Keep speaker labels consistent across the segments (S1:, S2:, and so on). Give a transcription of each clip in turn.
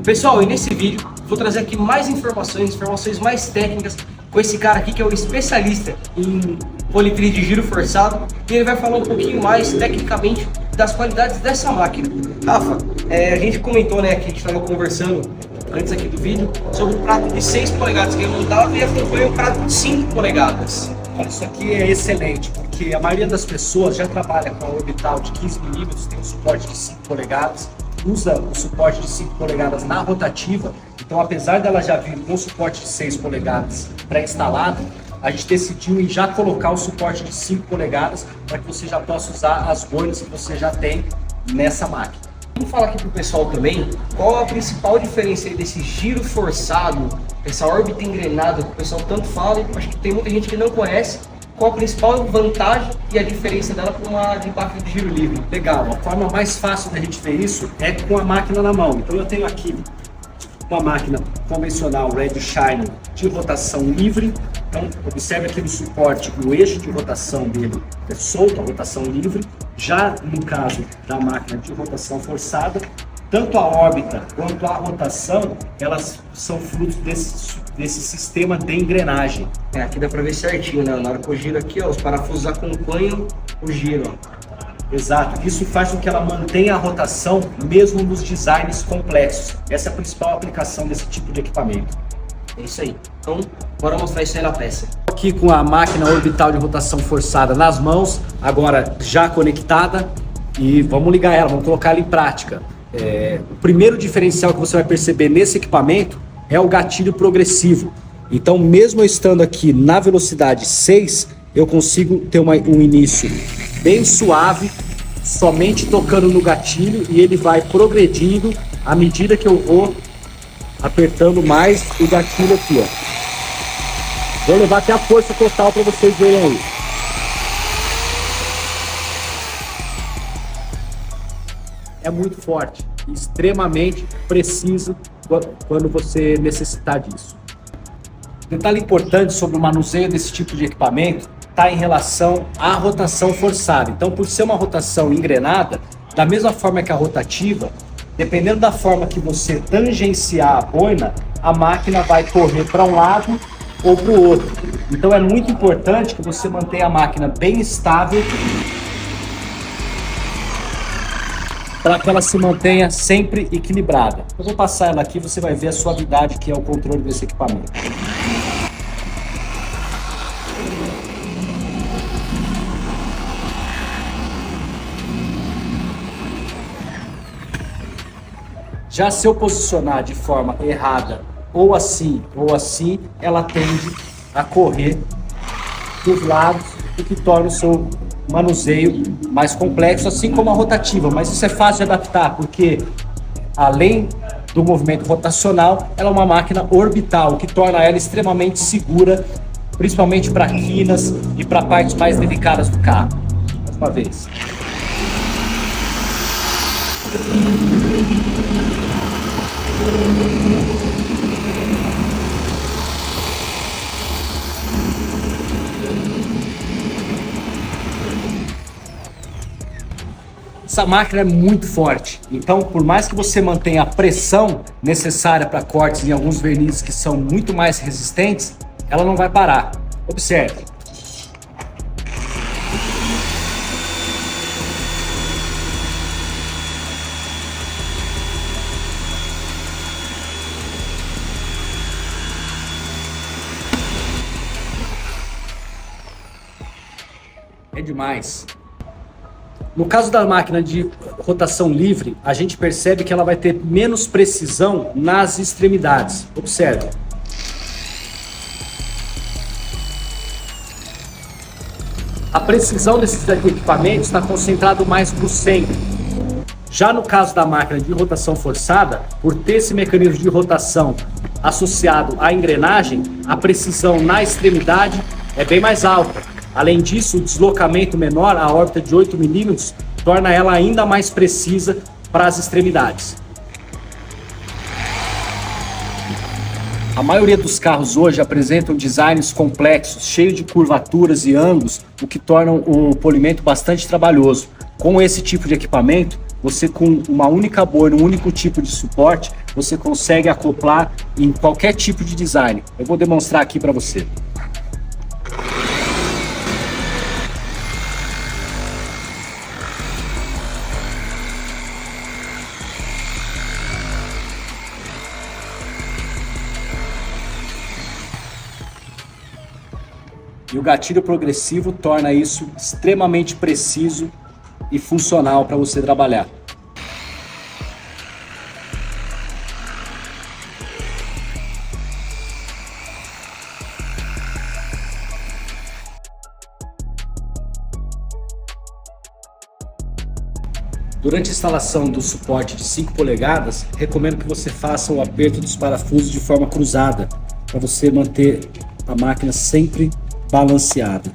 S1: Pessoal, e nesse vídeo vou trazer aqui mais informações mais técnicas com esse cara aqui que é o especialista em politril de giro forçado, e ele vai falar um pouquinho mais tecnicamente das qualidades dessa máquina. Rafa, a gente comentou, né, que a gente estava conversando antes aqui do vídeo sobre o prato de 6 polegadas que ele montava e acompanha o prato de 5 polegadas.
S2: Isso aqui é excelente, porque a maioria das pessoas já trabalha com a orbital de 15 mm, tem um suporte de 5 polegadas, usa o suporte de 5 polegadas na rotativa. Então, apesar dela já vir com suporte de 6 polegadas pré-instalado, a gente decidiu em já colocar o suporte de 5 polegadas para que você já possa usar as boinas que você já tem nessa máquina.
S1: Vamos falar aqui pro pessoal também qual a principal diferença aí desse giro forçado, essa órbita engrenada que o pessoal tanto fala, e acho que tem muita gente que não conhece. Qual a principal vantagem e a diferença dela para uma de máquina de giro livre?
S2: Legal, a forma mais fácil da gente ver isso é com a máquina na mão. Então eu tenho aqui uma máquina convencional Red Shine de rotação livre. Então observe aqui no suporte, o eixo de rotação dele é solto, a rotação livre. Já no caso da máquina de rotação forçada, tanto a órbita quanto a rotação, elas são frutos desse sistema de engrenagem.
S1: Aqui dá para ver certinho, né? Na hora que eu giro aqui, ó, os parafusos acompanham o giro. Ó.
S2: Exato, isso faz com que ela mantenha a rotação mesmo nos designs complexos. Essa é a principal aplicação desse tipo de equipamento.
S1: É isso aí. Então, bora mostrar isso aí na peça.
S2: Aqui com a máquina orbital de rotação forçada nas mãos, agora já conectada, e vamos ligar ela, vamos colocar ela em prática. O primeiro diferencial que você vai perceber nesse equipamento é o gatilho progressivo. Então, mesmo eu estando aqui na velocidade 6, eu consigo ter um início bem suave, somente tocando no gatilho, e ele vai progredindo à medida que eu vou apertando mais o gatilho aqui, ó. Vou levar até a força total para vocês verem aí. É muito forte, extremamente preciso quando você necessitar disso. Detalhe importante sobre o manuseio desse tipo de equipamento está em relação à rotação forçada. Então, por ser uma rotação engrenada, da mesma forma que a rotativa, dependendo da forma que você tangenciar a boina, a máquina vai correr para um lado ou para o outro. Então é muito importante que você mantenha a máquina bem estável para que ela se mantenha sempre equilibrada. Eu vou passar ela aqui, você vai ver a suavidade que é o controle desse equipamento. Já se eu posicionar de forma errada, ou assim, ela tende a correr dos lados, o que torna o seu manuseio mais complexo, assim como a rotativa. Mas isso é fácil de adaptar, porque além do movimento rotacional, ela é uma máquina orbital, o que torna ela extremamente segura, principalmente para quinas e para partes mais delicadas do carro. Mais uma vez. Essa máquina é muito forte, então por mais que você mantenha a pressão necessária para cortes em alguns vernizes que são muito mais resistentes, ela não vai parar. Observe. É demais. No caso da máquina de rotação livre, a gente percebe que ela vai ter menos precisão nas extremidades. Observe. A precisão desses equipamentos está concentrado mais para o centro. Já no caso da máquina de rotação forçada, por ter esse mecanismo de rotação associado à engrenagem, a precisão na extremidade é bem mais alta. Além disso, o deslocamento menor, a órbita de 8 mm, torna ela ainda mais precisa para as extremidades. A maioria dos carros hoje apresentam designs complexos, cheios de curvaturas e ângulos, o que torna o polimento bastante trabalhoso. Com esse tipo de equipamento, você com uma única boina, um único tipo de suporte, você consegue acoplar em qualquer tipo de design. Eu vou demonstrar aqui para você. E o gatilho progressivo torna isso extremamente preciso e funcional para você trabalhar. Durante a instalação do suporte de 5 polegadas, recomendo que você faça o aperto dos parafusos de forma cruzada, para você manter a máquina sempre balanceada.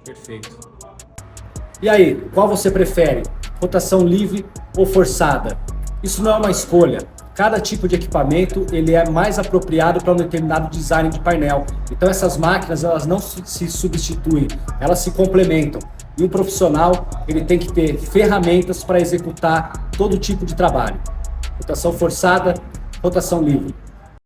S2: Perfeito. E aí, qual você prefere? Rotação livre ou forçada? Isso não é uma escolha. Cada tipo de equipamento ele é mais apropriado para um determinado design de painel. Então essas máquinas elas não se substituem, elas se complementam. E um profissional ele tem que ter ferramentas para executar todo tipo de trabalho. Rotação forçada, rotação livre.